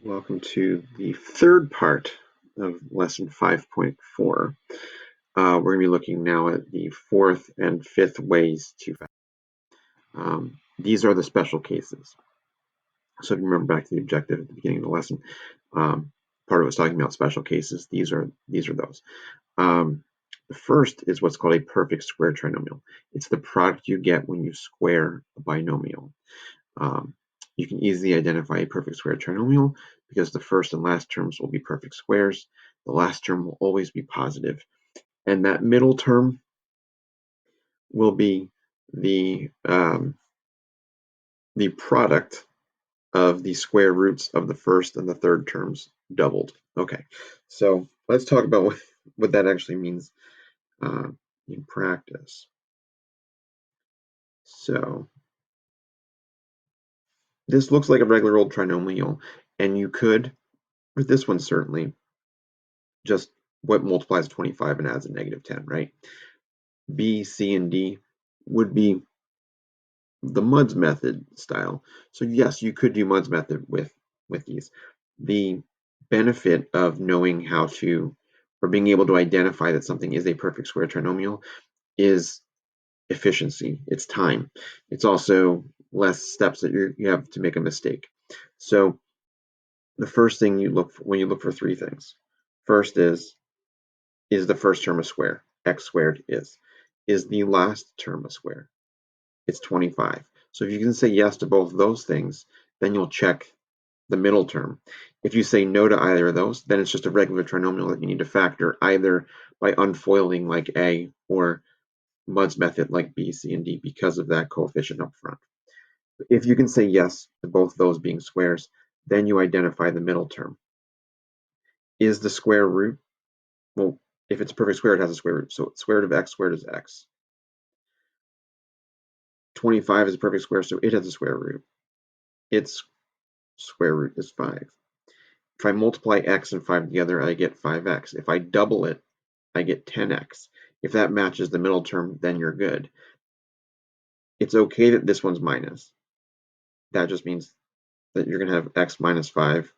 Welcome to the third part of lesson 5.4. We're going to be looking now at the fourth and fifth ways to factor. These are the special cases. So if you remember back to the objective at the beginning of the lesson, part of it was talking about special cases. These are those. The first is what's called a perfect square trinomial. It's the product you get when you square a binomial. You can easily identify a perfect square trinomial because the first and last terms will be perfect squares. The last term will always be positive. And that middle term will be the product of the square roots of the first and the third terms doubled. Okay, so let's talk about what that actually means in practice. So this looks like a regular old trinomial, and you could, with this one certainly, just what multiplies 25 and adds a negative 10, right? B, C, and D would be the Mudd's method style. So yes, you could do Mudd's method with these. The benefit of knowing how to, or being able to identify that something is a perfect square trinomial is efficiency. It's time. It's also less steps that you have to make a mistake. So the first thing you look for when you look for three things. First is the first term a square? X squared is. Is the last term a square? It's 25. So if you can say yes to both of those things, then you'll check the middle term. If you say no to either of those, then it's just a regular trinomial that you need to factor either by unfoiling like A or Mudd's method like B, C, and D because of that coefficient up front. If you can say yes to both those being squares, then you identify the middle term. Is the square root? Well, if it's a perfect square, it has a square root. So square root of x squared is x. 25 is a perfect square, so it has a square root. Its square root is 5. If I multiply x and 5 together, I get 5x. If I double it, I get 10x. If that matches the middle term, then you're good. It's okay that this one's minus. That just means that you're going to have x minus 5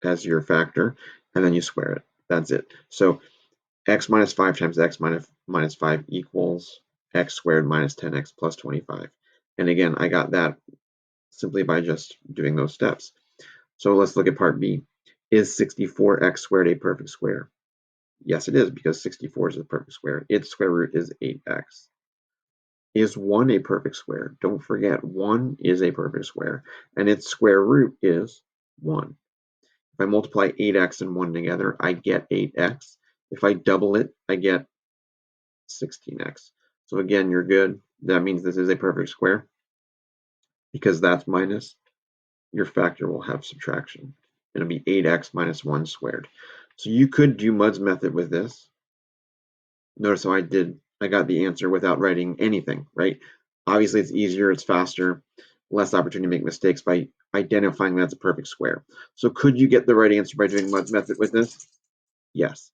as your factor, and then you square it. That's it. So x minus 5 times x minus 5 equals x squared minus 10x plus 25. And again, I got that simply by just doing those steps. So let's look at part B. Is 64x squared a perfect square? Yes, it is, because 64 is a perfect square. Its square root is 8x. Is 1 a perfect square? Don't forget, 1 is a perfect square, and its square root is 1. If I multiply 8x and 1 together, I get 8x. If I double it, I get 16x. So again, you're good. That means this is a perfect square. Because that's minus, your factor will have subtraction. It'll be 8x minus 1 squared. So you could do Mudd's method with this. Notice how I got the answer without writing anything, right? Obviously, it's easier, it's faster, less opportunity to make mistakes by identifying that's a perfect square. So could you get the right answer by doing Mudd's method with this? Yes.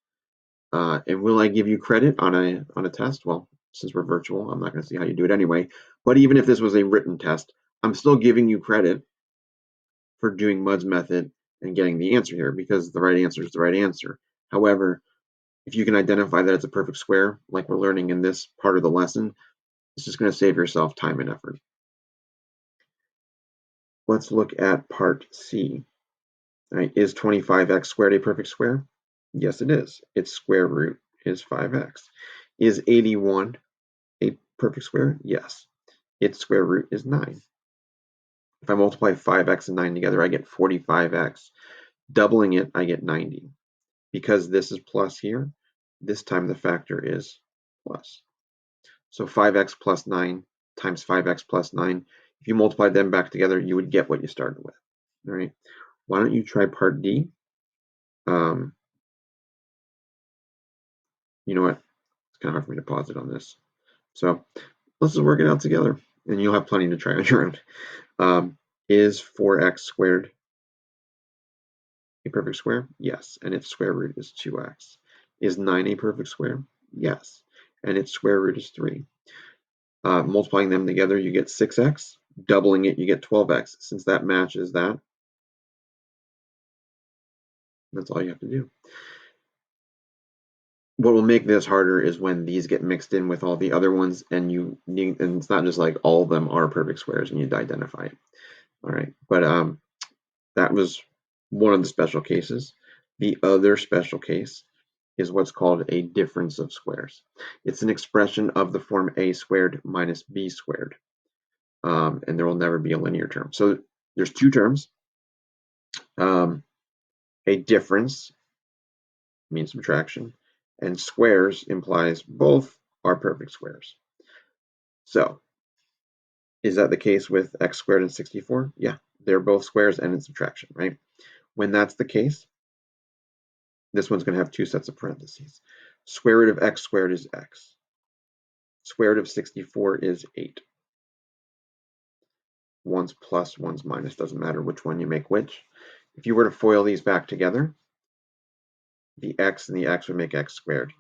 And will I give you credit on a test? Well, since we're virtual, I'm not going to see how you do it anyway. But even if this was a written test, I'm still giving you credit for doing Mudd's method and getting the answer here, because the right answer is the right answer. However, if you can identify that it's a perfect square, like we're learning in this part of the lesson, it's just going to save yourself time and effort. Let's look at part C. All right, is 25x squared a perfect square? Yes, it is. Its square root is 5x. Is 81 a perfect square? Yes. Its square root is 9. If I multiply 5x and 9 together, I get 45x. Doubling it, I get 90. Because this is plus here, this time the factor is plus. So 5x plus 9 times 5x plus 9. If you multiply them back together, you would get what you started with. All right. Why don't you try part D? You know what? It's kind of hard for me to pause it on this. So let's just work it out together, and you'll have plenty to try on your own. Is 4x squared a perfect square? Yes, and its square root is 2x. Is 9 a perfect square? Yes, and its square root is 3. Multiplying them together, you get 6x. Doubling it, you get 12x. Since that matches that, That's all you have to do. What will make this harder is when these get mixed in with all the other ones, and and it's not just like all of them are perfect squares and you need to identify it. All right, but that was one of the special cases. The other special case is what's called a difference of squares. It's an expression of the form a squared minus b squared, and there will never be a linear term. So there's two terms. A difference means subtraction, and squares implies both are perfect squares. So is that the case with x squared and 64? Yeah, they're both squares and in subtraction, right? When that's the case, this one's going to have two sets of parentheses. Square root of x squared is x. Square root of 64 is 8. One's plus, one's minus, doesn't matter which one you make which. If you were to FOIL these back together, the x and the x would make x squared.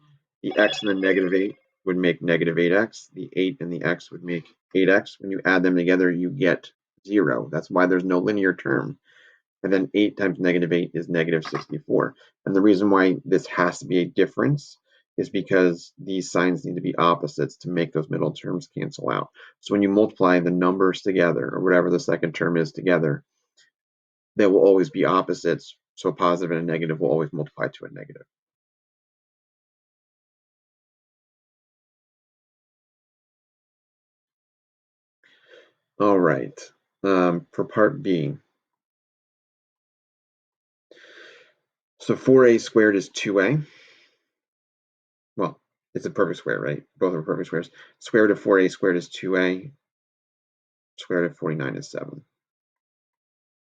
The x and the negative 8 would make negative 8x. The 8 and the x would make 8x. When you add them together, you get 0. That's why there's no linear term. And then 8 times negative 8 is negative 64. And the reason why this has to be a difference is because these signs need to be opposites to make those middle terms cancel out. So when you multiply the numbers together, or whatever the second term is together, they will always be opposites. So a positive and a negative will always multiply to a negative. All right. For part B. So 4a squared is 2a. Well, it's a perfect square, right? Both are perfect squares. Square root of 4a squared is 2a. Square root of 49 is 7.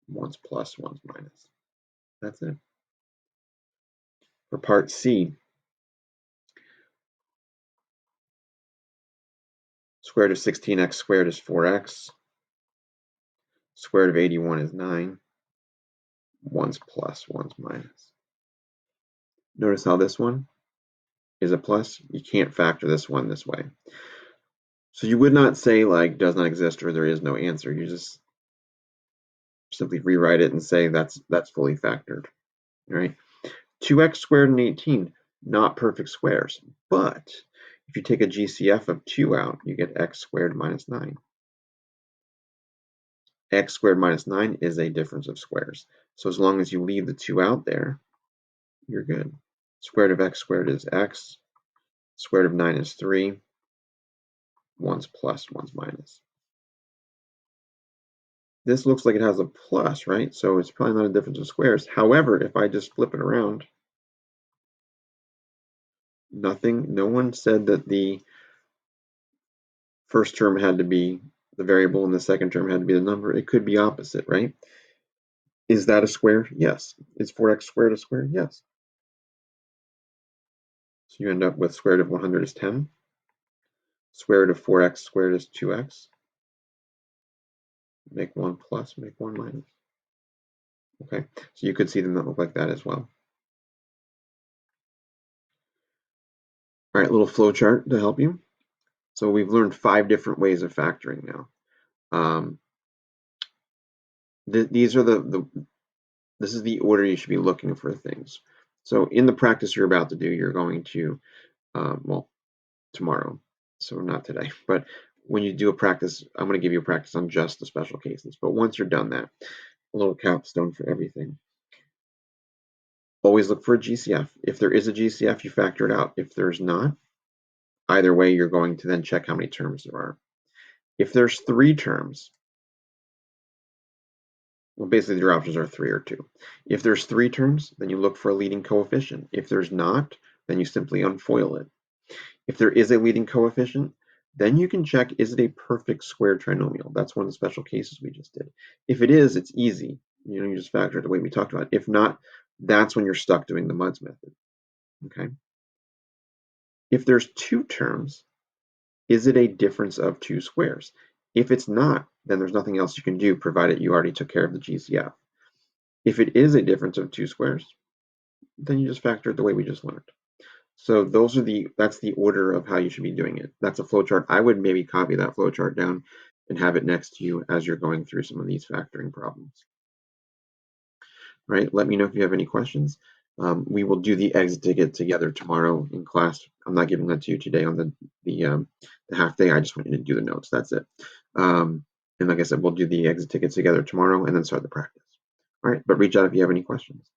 One's plus, one's minus. That's it. For part C, square root of 16x squared is 4x. Square root of 81 is 9. One's plus, one's minus. Notice how this one is a plus. You can't factor this one this way. So you would not say like does not exist or there is no answer. You just simply rewrite it and say that's fully factored. All right. 2x squared and 18, not perfect squares. But if you take a GCF of 2 out, you get x squared minus 9. X squared minus 9 is a difference of squares. So as long as you leave the 2 out there, you're good. Square root of x squared is x. Square root of 9 is 3. One's plus, one's minus. This looks like it has a plus, right? So it's probably not a difference of squares. However, if I just flip it around, no one said that the first term had to be the variable and the second term had to be the number. It could be opposite, right? Is that a square? Yes. Is 4x squared a square? Yes. So you end up with square root of 100 is 10. Square root of 4x squared is 2x. Make one plus, make one minus. Okay, so you could see them that look like that as well. All right, little flow chart to help you. So we've learned 5 different ways of factoring now. These are this is the order you should be looking for things. So in the practice you're about to do, you're going to, well, tomorrow, so not today, but when you do a practice, I'm going to give you a practice on just the special cases. But once you're done that, a little capstone for everything. Always look for a GCF. If there is a GCF, you factor it out. If there's not, either way, you're going to then check how many terms there are. If there's 3 terms, well, basically your options are 3 or 2. If there's 3 terms, then you look for a leading coefficient. If there's not, then you simply unfoil it. If there is a leading coefficient, then you can check, is it a perfect square trinomial? That's one of the special cases we just did. If it is, it's easy. You just factor it the way we talked about. If not, that's when you're stuck doing the MUDS method. Okay. If there's 2 terms, is it a difference of 2 squares? If it's not, then there's nothing else you can do, provided you already took care of the GCF. If it is a difference of 2 squares, then you just factor it the way we just learned. So that's the order of how you should be doing it. That's a flowchart. I would maybe copy that flowchart down and have it next to you as you're going through some of these factoring problems. right? Let me know if you have any questions. We will do the exit ticket together tomorrow in class. I'm not giving that to you today on the half day. I just want you to do the notes. That's it. And like I said, we'll do the exit ticket together tomorrow and then start the practice. All right, but reach out if you have any questions.